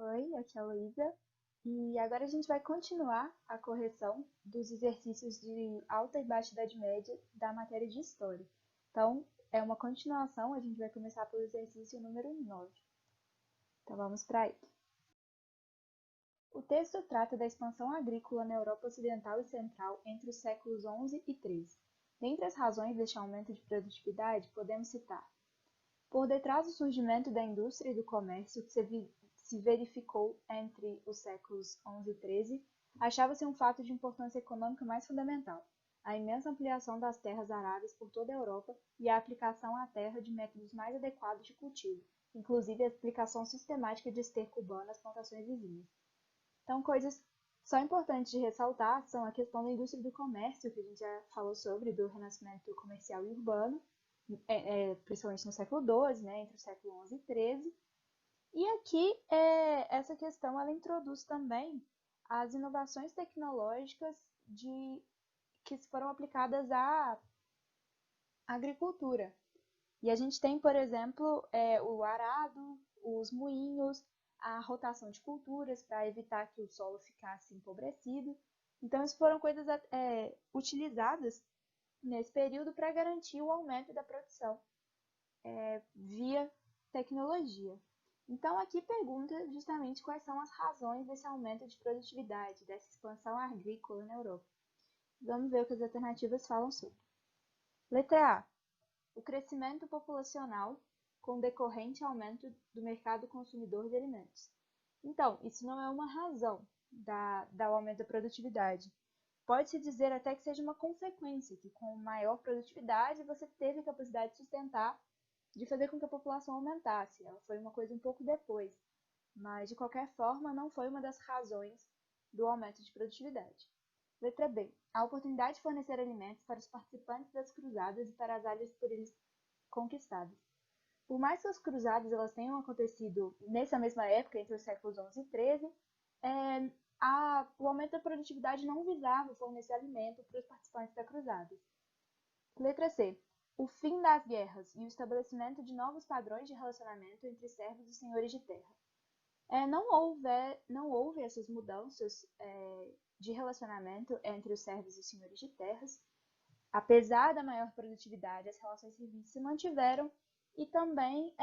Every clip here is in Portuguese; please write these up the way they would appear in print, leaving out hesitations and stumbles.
Oi, aqui é a Luísa. E agora a gente vai continuar a correção dos exercícios de Alta e Baixa Idade Média da matéria de História. Então, é uma continuação, a gente vai começar pelo exercício número 9. Então, vamos para aí. O texto trata da expansão agrícola na Europa Ocidental e Central entre os séculos XI e XIII. Dentre as razões deste aumento de produtividade, podemos citar: por detrás do surgimento da indústria e do comércio que se verificou entre os séculos XI e XIII, achava-se um fato de importância econômica mais fundamental: a imensa ampliação das terras aráveis por toda a Europa e a aplicação à terra de métodos mais adequados de cultivo, inclusive a aplicação sistemática de esterco urbano às plantações vizinhas. Então, coisas só importantes de ressaltar são a questão da indústria do comércio, que a gente já falou sobre, do renascimento comercial e urbano, principalmente no século XII, né, entre o século XI e XIII. E aqui, essa questão ela introduz também as inovações tecnológicas que foram aplicadas à agricultura. E a gente tem, por exemplo, o arado, os moinhos, a rotação de culturas para evitar que o solo ficasse empobrecido. Então, isso foram coisas utilizadas nesse período para garantir o aumento da produção via tecnologia. Então, aqui pergunta justamente quais são as razões desse aumento de produtividade, dessa expansão agrícola na Europa. Vamos ver o que as alternativas falam sobre. Letra A: o crescimento populacional com decorrente aumento do mercado consumidor de alimentos. Então, isso não é uma razão do aumento da produtividade. Pode-se dizer até que seja uma consequência, que com maior produtividade você teve a capacidade de sustentar, de fazer com que a população aumentasse. Ela foi uma coisa um pouco depois, mas de qualquer forma não foi uma das razões do aumento de produtividade. Letra B: a oportunidade de fornecer alimentos para os participantes das cruzadas e para as áreas por eles conquistadas. Por mais que as cruzadas elas tenham acontecido nessa mesma época, entre os séculos XI e XIII, o aumento da produtividade não visava fornecer alimento para os participantes das cruzadas. Letra C: o fim das guerras e o estabelecimento de novos padrões de relacionamento entre servos e senhores de terra. Não houve essas mudanças de relacionamento entre os servos e os senhores de terras. Apesar da maior produtividade, as relações civis se mantiveram e também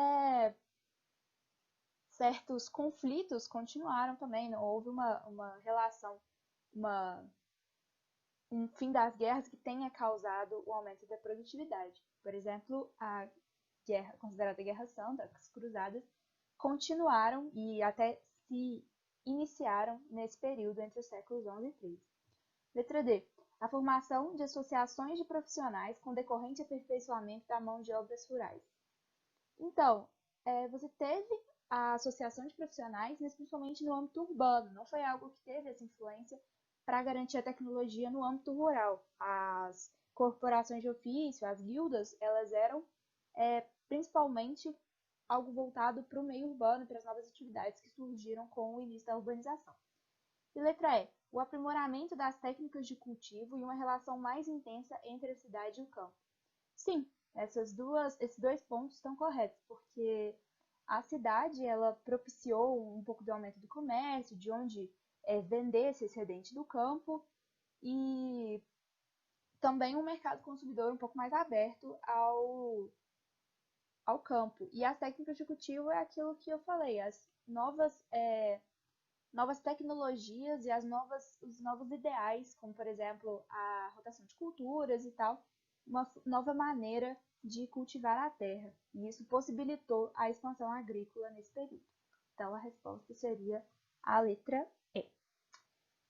certos conflitos continuaram também. Não houve uma relação, um fim das guerras que tenha causado o aumento da produtividade. Por exemplo, a guerra considerada Guerra Santa, as cruzadas, continuaram e até se iniciaram nesse período entre os séculos XI e XIII. Letra D: a formação de associações de profissionais com decorrente aperfeiçoamento da mão de obras rurais. Então, você teve a associação de profissionais, mas principalmente no âmbito urbano. Não foi algo que teve essa influência para garantir a tecnologia no âmbito rural. As corporações de ofício, as guildas, elas eram principalmente algo voltado para o meio urbano e para as novas atividades que surgiram com o início da urbanização. E letra E: o aprimoramento das técnicas de cultivo e uma relação mais intensa entre a cidade e o campo. Sim, esses dois pontos estão corretos, porque a cidade ela propiciou um pouco do aumento do comércio, de onde vender esse excedente do campo, e também um mercado consumidor um pouco mais aberto ao campo. E as técnicas de cultivo é aquilo que eu falei, as novas tecnologias e os novos ideais, como por exemplo a rotação de culturas e tal, uma nova maneira de cultivar a terra. E isso possibilitou a expansão agrícola nesse período. Então a resposta seria a letra E.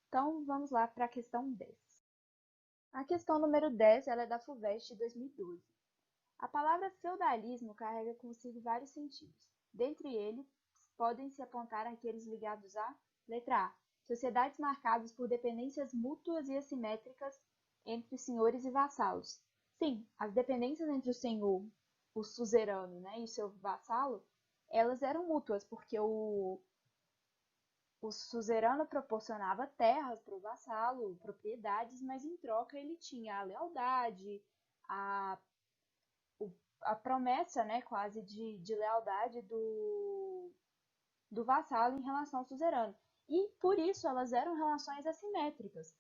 Então vamos lá para a questão 10. A questão número 10 ela é da FUVEST de 2012. A palavra feudalismo carrega consigo vários sentidos. Dentre eles, podem-se apontar aqueles ligados a: letra A: sociedades marcadas por dependências mútuas e assimétricas entre senhores e vassalos. Sim, as dependências entre o senhor, o suzerano, né, e o seu vassalo, elas eram mútuas, porque o suzerano proporcionava terras para o vassalo, propriedades, mas em troca ele tinha a lealdade, a a promessa, né, quase de lealdade do vassalo em relação ao suzerano. E por isso elas eram relações assimétricas.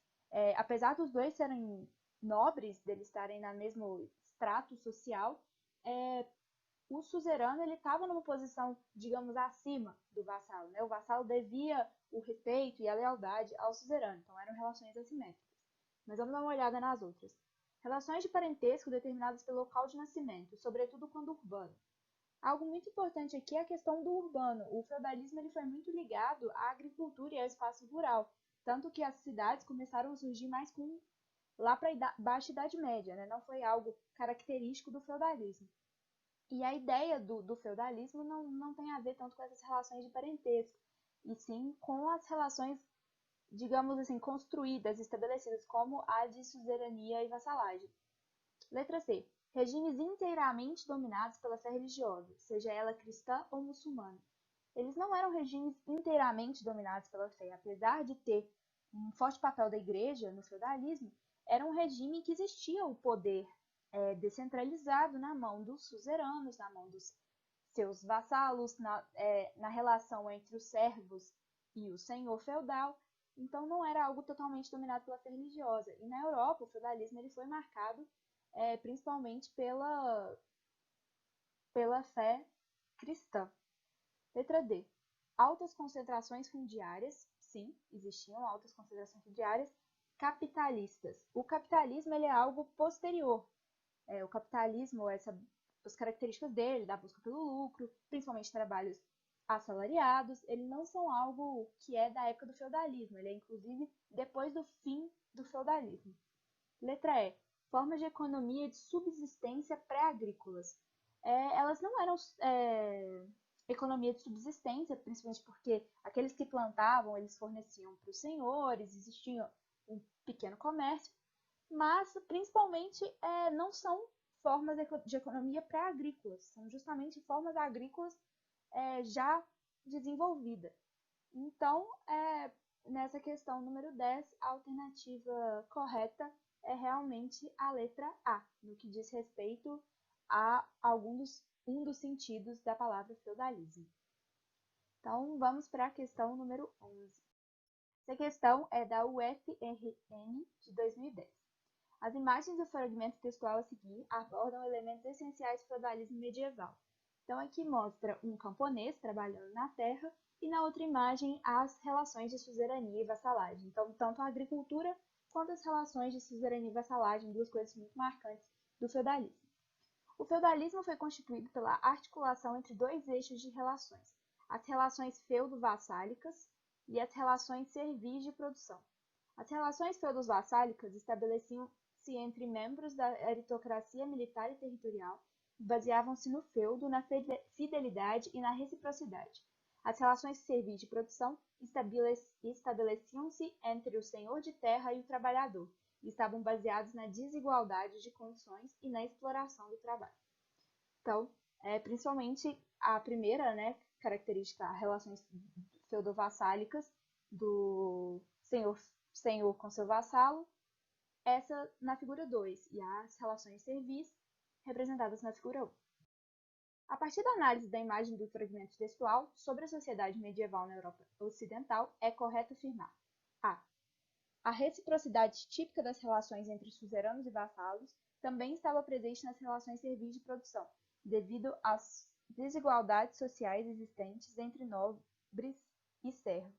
Apesar dos dois serem nobres, deles estarem no mesmo extrato social, o suzerano ele estava numa posição, digamos, acima do vassalo, né? O vassalo devia o respeito e a lealdade ao suzerano, então eram relações assimétricas. Mas vamos dar uma olhada nas outras. Relações de parentesco determinadas pelo local de nascimento, sobretudo quando urbano. Algo muito importante aqui é a questão do urbano. O feudalismo ele foi muito ligado à agricultura e ao espaço rural, tanto que as cidades começaram a surgir mais lá para a Baixa Idade Média, né? Não foi algo característico do feudalismo. E a ideia do feudalismo não tem a ver tanto com essas relações de parentesco, e sim com as relações, digamos assim, construídas, estabelecidas, como a de suzerania e vassalagem. Letra C. Regimes inteiramente dominados pela fé religiosa, seja ela cristã ou muçulmana. Eles não eram regimes inteiramente dominados pela fé, apesar de ter um forte papel da igreja no feudalismo, era um regime que existia o poder descentralizado na mão dos suzeranos, na mão dos seus vassalos, na relação entre os servos e o senhor feudal. Então não era algo totalmente dominado pela fé religiosa. E na Europa, o feudalismo ele foi marcado principalmente pela fé cristã. Letra D. Altas concentrações fundiárias. Sim, existiam altas concentrações fundiárias capitalistas. O capitalismo ele é algo posterior. O capitalismo, as características dele, da busca pelo lucro, principalmente trabalhos assalariados, eles não são algo que é da época do feudalismo. Ele é, inclusive, depois do fim do feudalismo. Letra E. Formas de economia de subsistência pré-agrícolas. Elas não eram economia de subsistência, principalmente porque aqueles que plantavam, eles forneciam para os senhores, existia um pequeno comércio, mas principalmente não são formas de economia pré-agrícolas, são justamente formas agrícolas já desenvolvidas. Então, nessa questão número 10, a alternativa correta é realmente a letra A, no que diz respeito a um dos sentidos da palavra feudalismo. Então, vamos para a questão número 11. Essa questão é da UFRN de 2010. As imagens do fragmento textual a seguir abordam elementos essenciais do feudalismo medieval. Então, aqui mostra um camponês trabalhando na terra e na outra imagem as relações de suzerania e vassalagem. Então, tanto a agricultura quanto as relações de suzerania e vassalagem, duas coisas muito marcantes do feudalismo. O feudalismo foi constituído pela articulação entre dois eixos de relações, as relações feudo-vassálicas e as relações servis de produção. As relações feudo-vassálicas estabeleciam-se entre membros da aristocracia militar e territorial e baseavam-se no feudo, na fidelidade e na reciprocidade. As relações servis de produção estabeleciam-se entre o senhor de terra e o trabalhador, e estavam baseados na desigualdade de condições e na exploração do trabalho. Então, principalmente a primeira característica, relações feudo-vassálicas do senhor com seu vassalo, essa na figura 2, e as relações servis representadas na figura 1. A partir da análise da imagem do fragmento textual sobre a sociedade medieval na Europa Ocidental, é correto afirmar: A. A reciprocidade típica das relações entre suzeranos e vassalos também estava presente nas relações servis de produção, devido às desigualdades sociais existentes entre nobres e servos.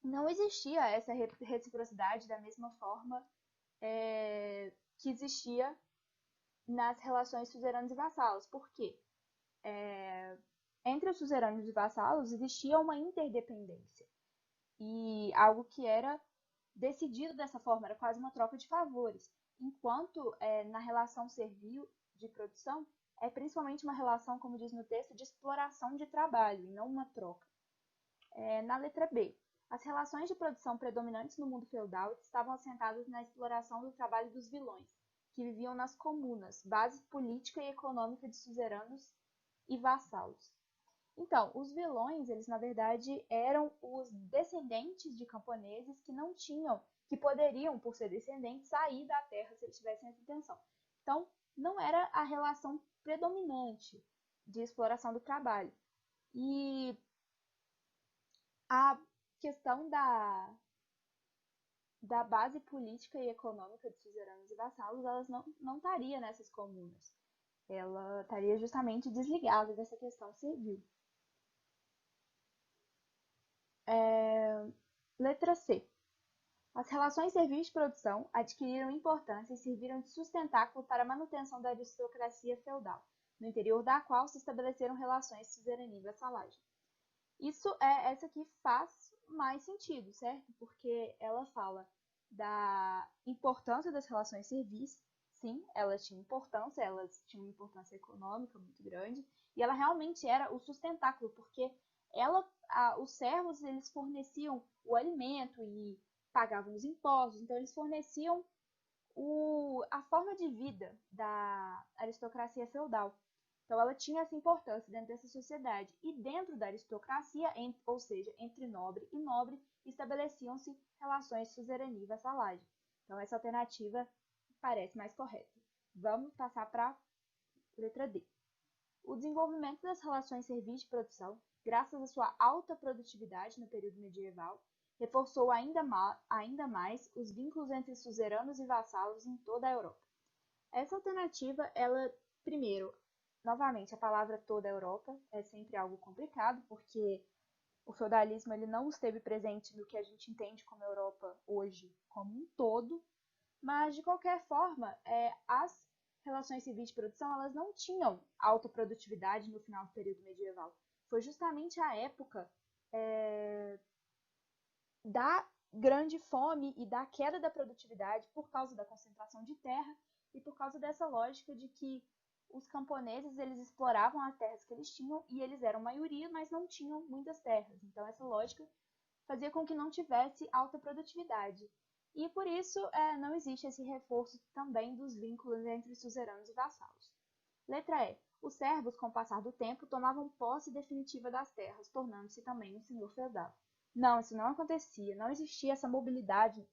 Não existia essa reciprocidade da mesma forma que existia nas relações suzeranos e vassalos. Por quê? Entre os suzeranos e vassalos existia uma interdependência. E algo que era decidido dessa forma, era quase uma troca de favores. Enquanto na relação servil de produção, é principalmente uma relação, como diz no texto, de exploração de trabalho, e não uma troca. Na letra B, as relações de produção predominantes no mundo feudal estavam assentadas na exploração do trabalho dos vilões, que viviam nas comunas, base política e econômica de suzeranos e vassalos. Então, os vilões, eles na verdade eram os descendentes de camponeses que poderiam, por ser descendentes, sair da terra se eles tivessem essa intenção. Então, não era a relação predominante de exploração do trabalho. E a questão da base política e econômica de suzeranos e vassalos, elas não estaria nessas comunas. Ela estaria justamente desligada dessa questão civil. Letra C. As relações servis de produção adquiriram importância e serviram de sustentáculo para a manutenção da aristocracia feudal, no interior da qual se estabeleceram relações de suzerania e vassalagem. Essa aqui faz mais sentido, certo? Porque ela fala da importância das relações servis. Sim, elas tinham uma importância econômica muito grande, e ela realmente era o sustentáculo, porque os servos eles forneciam o alimento e pagavam os impostos, então eles forneciam a forma de vida da aristocracia feudal. Então ela tinha essa importância dentro dessa sociedade. E dentro da aristocracia, ou seja, entre nobre e nobre, estabeleciam-se relações de suzerania e vassalagem. Então essa alternativa parece mais correta. Vamos passar para a letra D. O desenvolvimento das relações servis de produção, graças à sua alta produtividade no período medieval, reforçou ainda mais os vínculos entre suzeranos e vassalos em toda a Europa. Essa alternativa, primeiro, novamente, a palavra toda a Europa é sempre algo complicado, porque o feudalismo ele não esteve presente no que a gente entende como Europa hoje como um todo, mas, de qualquer forma, as relações civis de produção elas não tinham alta produtividade no final do período medieval. Foi justamente a época da grande fome e da queda da produtividade por causa da concentração de terra e por causa dessa lógica de que os camponeses eles exploravam as terras que eles tinham e eles eram maioria, mas não tinham muitas terras. Então essa lógica fazia com que não tivesse alta produtividade. E por isso não existe esse reforço também dos vínculos entre suzeranos e vassalos. Letra E. Os servos, com o passar do tempo, tomavam posse definitiva das terras, tornando-se também um senhor feudal. Não, isso não acontecia. Não existia essa mobilidade,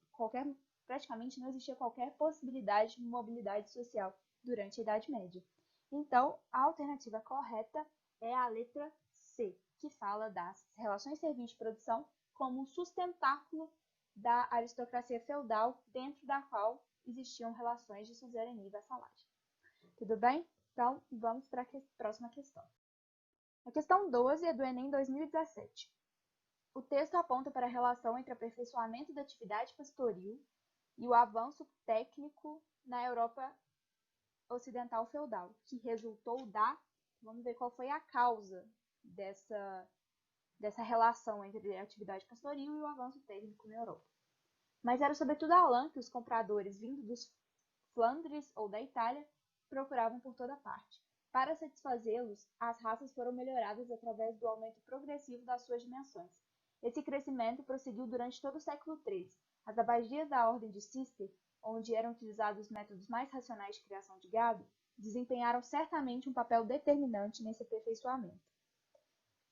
praticamente não existia qualquer possibilidade de mobilidade social durante a Idade Média. Então, a alternativa correta é a letra C, que fala das relações servis de produção como um sustentáculo da aristocracia feudal, dentro da qual existiam relações de suzerania e vassalagem. Tudo bem? Então, vamos para a próxima questão. A questão 12 é do Enem 2017. O texto aponta para a relação entre o aperfeiçoamento da atividade pastoril e o avanço técnico na Europa ocidental feudal, que resultou vamos ver qual foi a causa dessa relação entre a atividade pastoril e o avanço técnico na Europa. Mas era sobretudo a lã que os compradores vindo dos Flandres ou da Itália procuravam por toda parte. Para satisfazê-los, as raças foram melhoradas através do aumento progressivo das suas dimensões. Esse crescimento prosseguiu durante todo o século XIII. As abadias da Ordem de Cister, onde eram utilizados métodos mais racionais de criação de gado, desempenharam certamente um papel determinante nesse aperfeiçoamento.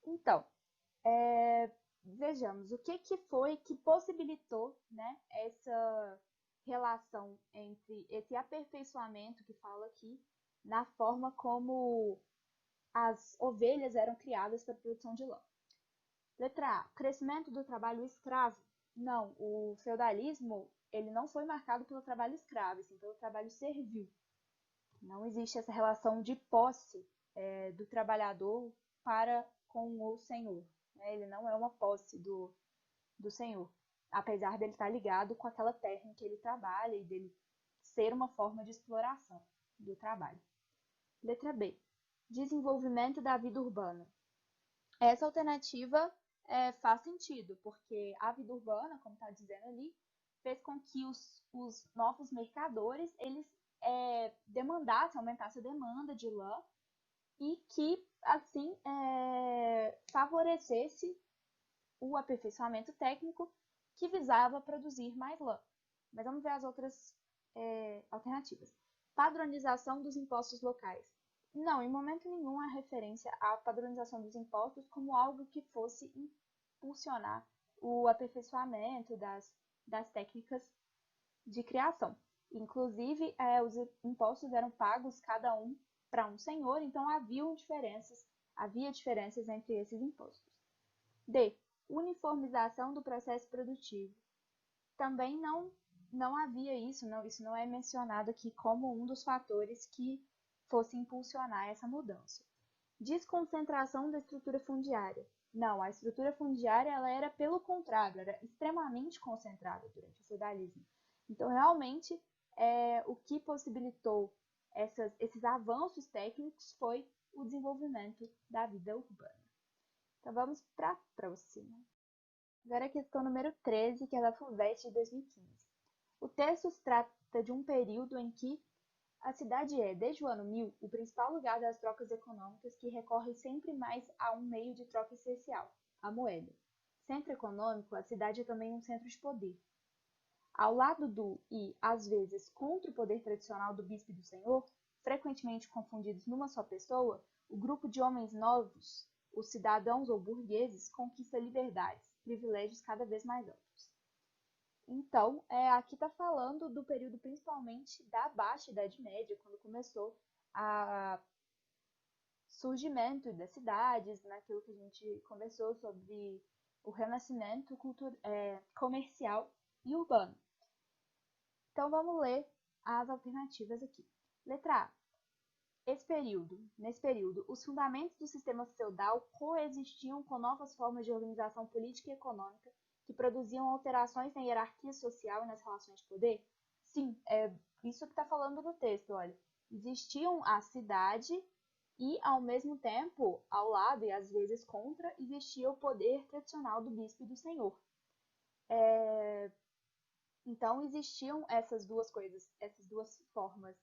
Então, vejamos o que foi que possibilitou, né, essa relação entre esse aperfeiçoamento que fala aqui na forma como as ovelhas eram criadas para a produção de lã. Letra A. Crescimento do trabalho escravo. Não, o feudalismo ele não foi marcado pelo trabalho escravo, sim pelo trabalho servil. Não existe essa relação de posse do trabalhador para com o senhor. Né? Ele não é uma posse do senhor, apesar dele estar ligado com aquela terra em que ele trabalha e dele ser uma forma de exploração do trabalho. Letra B. Desenvolvimento da vida urbana. Essa alternativa faz sentido, porque a vida urbana, como está dizendo ali, fez com que os novos mercadores eles aumentassem a demanda de lã e que, assim, favorecesse o aperfeiçoamento técnico que visava produzir mais lã. Mas vamos ver as outras alternativas. Padronização dos impostos locais. Não, em momento nenhum há referência à padronização dos impostos como algo que fosse impulsionar o aperfeiçoamento das técnicas de criação. Inclusive, os impostos eram pagos cada um para um senhor, então haviam diferenças Havia diferenças entre esses impostos. D. Uniformização do processo produtivo. Também não havia isso não é mencionado aqui como um dos fatores que fosse impulsionar essa mudança. Desconcentração da estrutura fundiária. Não, a estrutura fundiária ela era pelo contrário, era extremamente concentrada durante o feudalismo. Então, realmente, o que possibilitou esses avanços técnicos foi o desenvolvimento da vida urbana. Então, vamos para a próxima. Agora a questão número 13, que é da FUVEST de 2015. O texto se trata de um período em que a cidade é, desde o ano 1000, o principal lugar das trocas econômicas que recorre sempre mais a um meio de troca essencial, a moeda. Centro econômico, a cidade é também um centro de poder. Ao lado do e, às vezes, contra o poder tradicional do bispo e do senhor, frequentemente confundidos numa só pessoa, o grupo de homens novos, os cidadãos ou burgueses, conquista liberdades, privilégios cada vez mais amplos. Então, aqui está falando do período principalmente da Baixa Idade Média, quando começou o surgimento das cidades, naquilo que a gente conversou sobre o renascimento comercial e urbano. Então, vamos ler as alternativas aqui. Letra A. Nesse período, os fundamentos do sistema feudal coexistiam com novas formas de organização política e econômica que produziam alterações na hierarquia social e nas relações de poder? Sim, é isso que está falando no texto, olha. Existiam a cidade e, ao mesmo tempo, ao lado e às vezes contra, existia o poder tradicional do bispo e do senhor. Então, existiam essas duas coisas, essas duas formas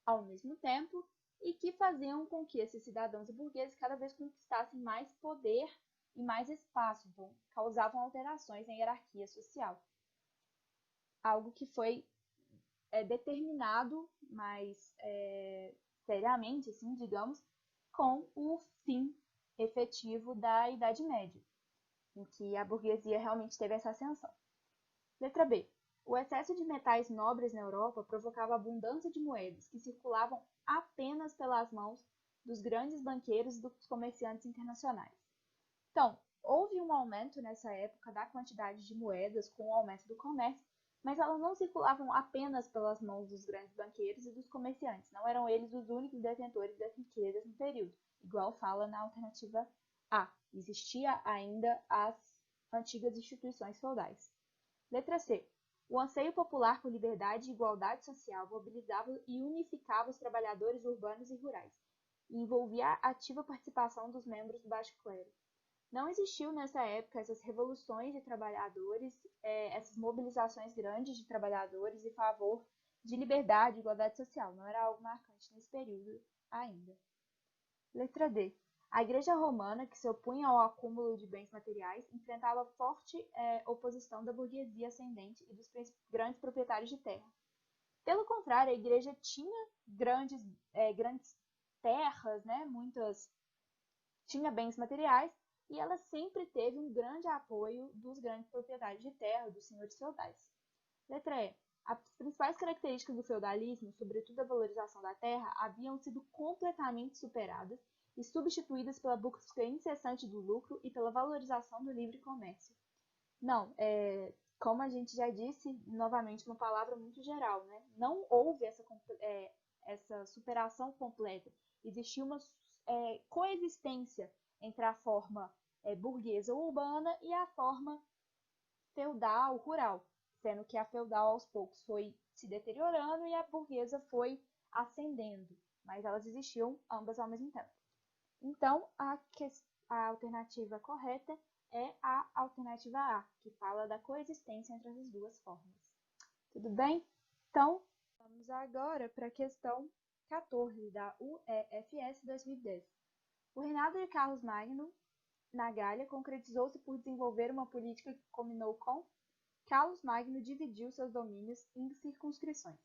ao mesmo tempo, e que faziam com que esses cidadãos e burgueses cada vez conquistassem mais poder e mais espaço, então causavam alterações na hierarquia social. Algo que foi determinado mais seriamente, assim, digamos, com o fim efetivo da Idade Média, em que a burguesia realmente teve essa ascensão. Letra B. O excesso de metais nobres na Europa provocava abundância de moedas que circulavam apenas pelas mãos dos grandes banqueiros e dos comerciantes internacionais. Então, houve um aumento nessa época da quantidade de moedas com o aumento do comércio, mas elas não circulavam apenas pelas mãos dos grandes banqueiros e dos comerciantes. Não eram eles os únicos detentores das riquezas no período, igual fala na alternativa A. Existia ainda as antigas instituições feudais. Letra C. O anseio popular por liberdade e igualdade social mobilizava e unificava os trabalhadores urbanos e rurais, e envolvia a ativa participação dos membros do baixo clero. Não existiu nessa época essas revoluções de trabalhadores, essas mobilizações grandes de trabalhadores em favor de liberdade e igualdade social. Não era algo marcante nesse período ainda. Letra D. A Igreja Romana, que se opunha ao acúmulo de bens materiais, enfrentava forte oposição da burguesia ascendente e dos grandes proprietários de terra. Pelo contrário, a Igreja tinha grandes terras, né, tinha bens materiais, e ela sempre teve um grande apoio dos grandes proprietários de terra, dos senhores feudais. Letra E. As principais características do feudalismo, sobretudo a valorização da terra, haviam sido completamente superadas e substituídas pela busca incessante do lucro e pela valorização do livre comércio. Não, como a gente já disse, novamente, uma palavra muito geral, né? Não houve essa superação completa. Existia uma coexistência entre a forma burguesa urbana e a forma feudal rural, sendo que a feudal aos poucos foi se deteriorando e a burguesa foi ascendendo, mas elas existiam ambas ao mesmo tempo. Então, a alternativa correta é a alternativa A, que fala da coexistência entre essas duas formas. Tudo bem? Então, vamos agora para a questão 14 da UEFS 2010. O reinado de Carlos Magno na Gália concretizou-se por desenvolver uma política que combinou com Carlos Magno dividiu seus domínios em circunscrições.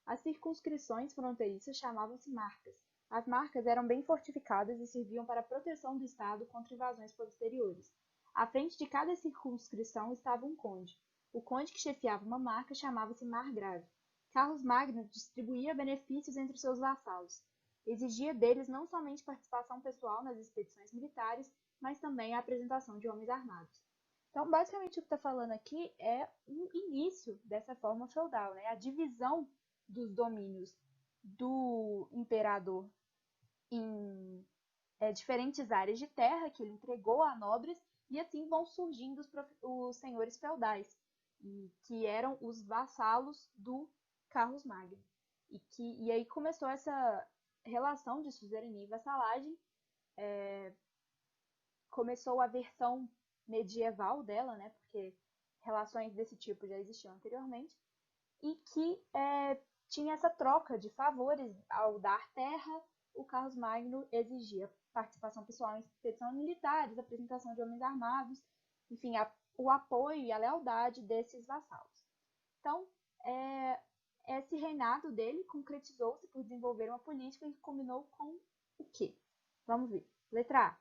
As circunscrições fronteiriças chamavam-se marcas. As marcas eram bem fortificadas e serviam para a proteção do Estado contra invasões posteriores. À frente de cada circunscrição estava um conde. O conde que chefiava uma marca chamava-se margrave. Carlos Magno distribuía benefícios entre seus vassalos. exigia deles não somente participação pessoal nas expedições militares, mas também a apresentação de homens armados. Então, basicamente, o que está falando aqui é o início dessa forma feudal, né? A divisão dos domínios do imperador em diferentes áreas de terra que ele entregou a nobres, e assim vão surgindo os senhores feudais, que eram os vassalos do Carlos Magno. E aí começou essa relação de suzerania e vassalagem, começou a versão medieval dela, né, porque relações desse tipo já existiam anteriormente, e que tinha essa troca de favores. Ao dar terra, o Carlos Magno exigia participação pessoal em expedições militares, apresentação de homens armados, enfim, o apoio e a lealdade desses vassalos. Então, esse reinado dele concretizou-se por desenvolver uma política que combinou com o quê? Vamos ver. Letra A.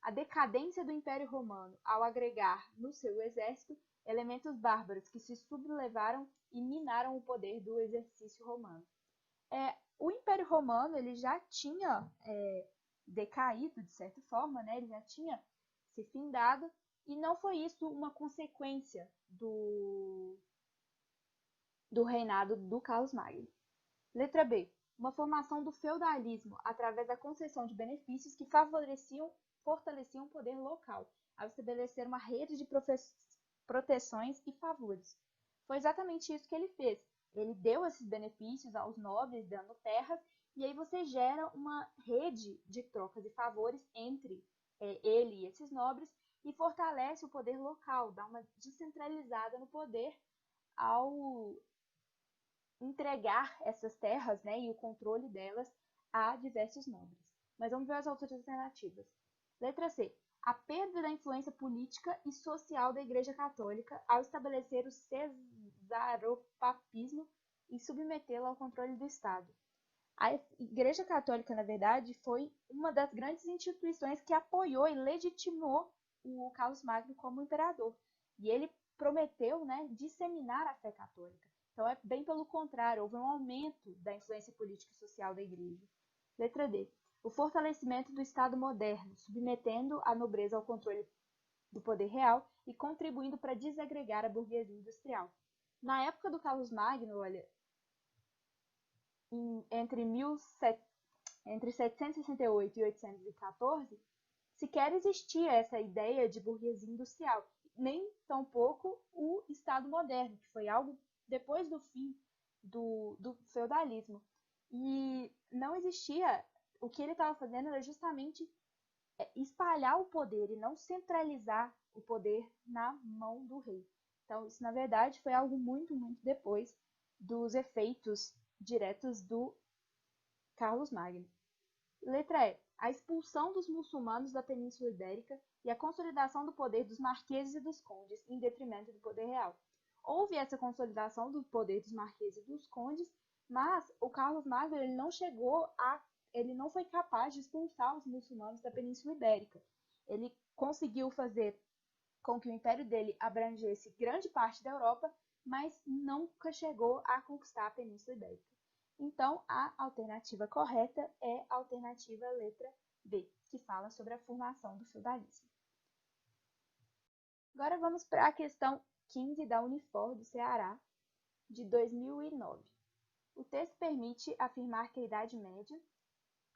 A decadência do Império Romano ao agregar no seu exército elementos bárbaros que se sublevaram e minaram o poder do exercício romano. O Império Romano ele já tinha decaído, de certa forma, né? Ele já tinha se findado, e não foi isso uma consequência do reinado do Carlos Magno. Letra B. Uma formação do feudalismo através da concessão de benefícios que fortaleciam o poder local, ao estabelecer uma rede de proteções e favores. Foi exatamente isso que ele fez. Ele deu esses benefícios aos nobres, dando terras, e aí você gera uma rede de trocas e favores entre ele e esses nobres, e fortalece o poder local, dá uma descentralizada no poder ao entregar essas terras, né, e o controle delas a diversos nobres. Mas vamos ver as outras alternativas. Letra C. A perda da influência política e social da Igreja Católica ao estabelecer o cesaropapismo e submetê-lo ao controle do Estado. A Igreja Católica, na verdade, foi uma das grandes instituições que apoiou e legitimou o Carlos Magno como imperador. E ele prometeu, né, disseminar a fé católica. Então é bem pelo contrário, houve um aumento da influência política e social da Igreja. Letra D. O fortalecimento do Estado moderno, submetendo a nobreza ao controle do poder real e contribuindo para desagregar a burguesia industrial. Na época do Carlos Magno, olha, entre 768 e 814, sequer existia essa ideia de burguesia industrial, nem tampouco o Estado moderno, que foi algo depois do fim do feudalismo. E não existia, o que ele estava fazendo era justamente espalhar o poder e não centralizar o poder na mão do rei. Então, isso, na verdade, foi algo muito, muito depois dos efeitos diretos do Carlos Magno. Letra E. A expulsão dos muçulmanos da Península Ibérica e a consolidação do poder dos marqueses e dos condes, em detrimento do poder real. Houve essa consolidação do poder dos marqueses e dos condes, mas o Carlos Magno ele não foi capaz de expulsar os muçulmanos da Península Ibérica. Ele conseguiu fazer com que o império dele abrangesse grande parte da Europa, mas nunca chegou a conquistar a Península Ibérica. Então, a alternativa correta é a alternativa letra B, que fala sobre a formação do feudalismo. Agora vamos para a questão 15 da Unifor do Ceará, de 2009. O texto permite afirmar que a Idade Média...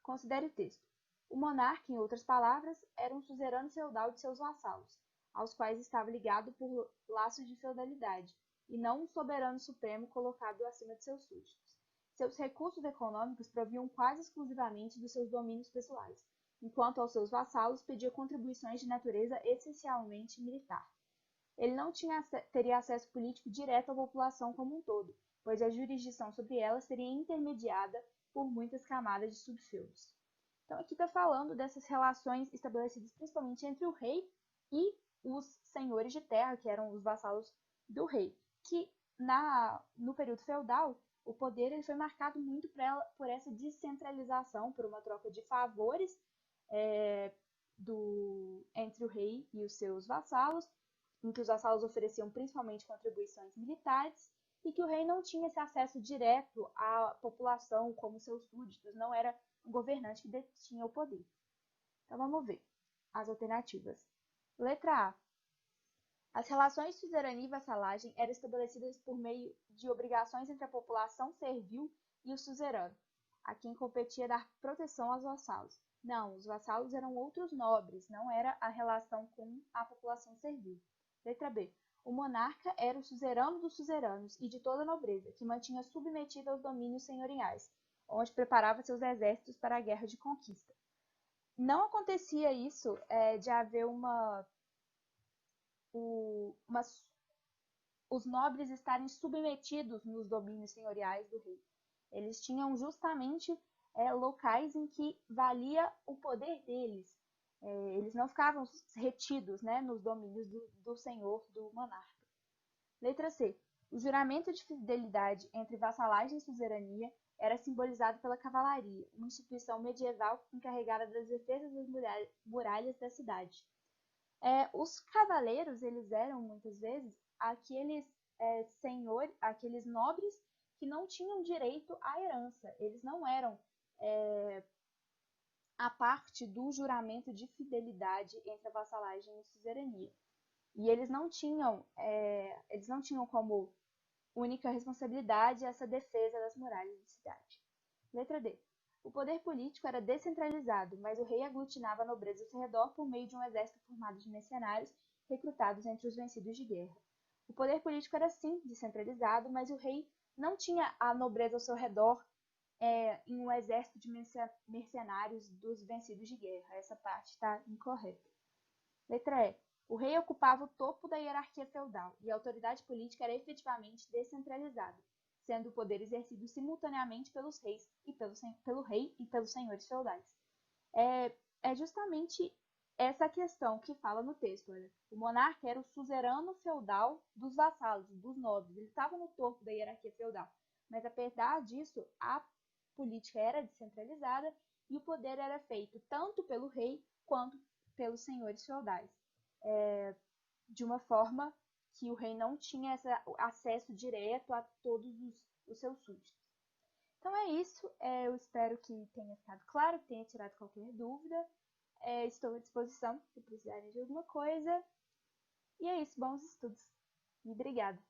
Considere o texto. O monarca, em outras palavras, era um suzerano feudal de seus vassalos, aos quais estava ligado por laços de feudalidade, e não um soberano supremo colocado acima de seus súditos. Seus recursos econômicos proviam quase exclusivamente dos seus domínios pessoais, enquanto aos seus vassalos pedia contribuições de natureza essencialmente militar. Ele não teria acesso político direto à população como um todo, pois a jurisdição sobre ela seria intermediada por muitas camadas de subfeudos. Então aqui está falando dessas relações estabelecidas principalmente entre o rei e os senhores de terra, que eram os vassalos do rei, que no período feudal o poder ele foi marcado muito por essa descentralização, por uma troca de favores entre o rei e os seus vassalos, em que os vassalos ofereciam principalmente contribuições militares, e que o rei não tinha esse acesso direto à população como seus súditos, não era um governante que detinha o poder. Então vamos ver as alternativas. Letra A. As relações de suzerania e vassalagem eram estabelecidas por meio de obrigações entre a população servil e o suzerano, a quem competia dar proteção aos vassalos. Não, os vassalos eram outros nobres, não era a relação com a população servil. Letra B. O monarca era o suzerano dos suzeranos e de toda a nobreza, que mantinha submetida aos domínios senhoriais, onde preparava seus exércitos para a guerra de conquista. Não acontecia isso de haver os nobres estarem submetidos nos domínios senhoriais do rei. Eles tinham justamente locais em que valia o poder deles. Eles não ficavam retidos, né, nos domínios do senhor, do monarca. Letra C. O juramento de fidelidade entre vassalagem e suzerania era simbolizado pela cavalaria, uma instituição medieval encarregada das defesas das muralhas da cidade. Os cavaleiros, eles eram muitas vezes aqueles nobres que não tinham direito à herança. Eles não eram a parte do juramento de fidelidade entre a vassalagem e a suzerania. E eles não tinham como única responsabilidade essa defesa das muralhas da cidade. Letra D. O poder político era descentralizado, mas o rei aglutinava a nobreza ao seu redor por meio de um exército formado de mercenários recrutados entre os vencidos de guerra. O poder político era sim descentralizado, mas o rei não tinha a nobreza ao seu redor em um exército de mercenários dos vencidos de guerra. Essa parte está incorreta. Letra E. O rei ocupava o topo da hierarquia feudal e a autoridade política era efetivamente descentralizada, sendo o poder exercido simultaneamente pelos reis e pelo rei e pelos senhores feudais. É justamente essa questão que fala no texto. Olha. O monarca era o suzerano feudal dos vassalos, dos nobres. Ele estava no topo da hierarquia feudal. Mas apesar disso, a política era descentralizada e o poder era feito tanto pelo rei quanto pelos senhores feudais. De uma forma que o rei não tinha acesso direto a todos os seus súditos. Então é isso, eu espero que tenha ficado claro, que tenha tirado qualquer dúvida. Estou à disposição se precisarem de alguma coisa. E é isso, bons estudos. E obrigada.